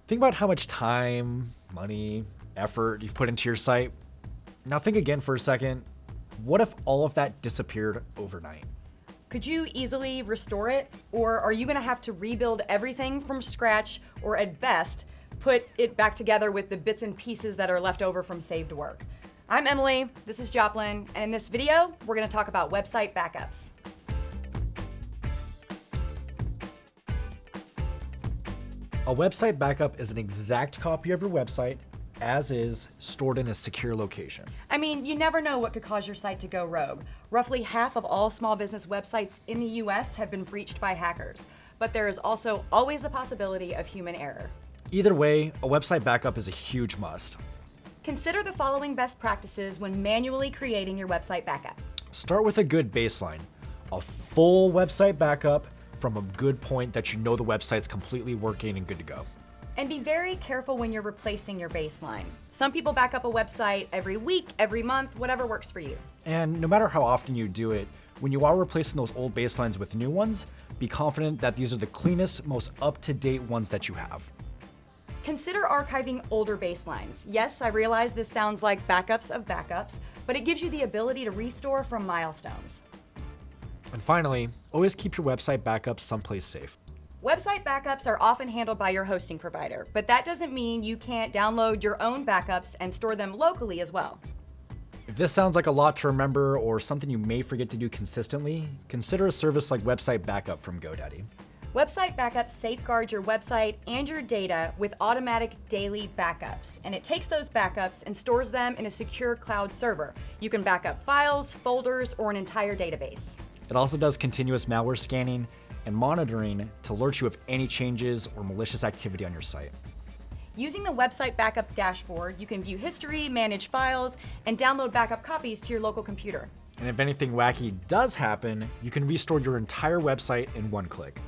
Think about how much time, money, effort you've put into your site. Now think again for a second. What if all of that disappeared overnight? Could you easily restore it? Or are you gonna have to rebuild everything from scratch, or at best, put it back together with the bits and pieces that are left over from saved work? I'm Emily, this is Joplin, and in this video, we're gonna talk about website backups. A website backup is an exact copy of your website, as is, stored in a secure location. I mean, you never know what could cause your site to go rogue. Roughly half of all small business websites in the US have been breached by hackers, but there is also always the possibility of human error. Either way, a website backup is a huge must. Consider the following best practices when manually creating your website backup. Start with a good baseline, a full website backup from a good point that you know the website's completely working and good to go. And be very careful when you're replacing your baseline. Some people back up a website every week, every month, whatever works for you. And no matter how often you do it, when you are replacing those old baselines with new ones, be confident that these are the cleanest, most up-to-date ones that you have. Consider archiving older baselines. Yes, I realize this sounds like backups of backups, but it gives you the ability to restore from milestones. And finally, always keep your website backups someplace safe. Website backups are often handled by your hosting provider, but that doesn't mean you can't download your own backups and store them locally as well. If this sounds like a lot to remember or something you may forget to do consistently, consider a service like Website Backup from GoDaddy. Website backups safeguard your website and your data with automatic daily backups, and it takes those backups and stores them in a secure cloud server. You can back up files, folders, or an entire database. It also does continuous malware scanning and monitoring to alert you of any changes or malicious activity on your site. Using the website backup dashboard, you can view history, manage files, and download backup copies to your local computer. And if anything wacky does happen, you can restore your entire website in one click.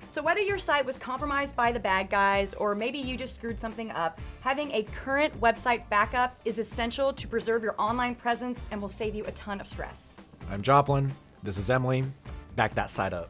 So whether your site was compromised by the bad guys or maybe you just screwed something up, having a current website backup is essential to preserve your online presence and will save you a ton of stress. I'm Joplin. This is Emily. Back that side up.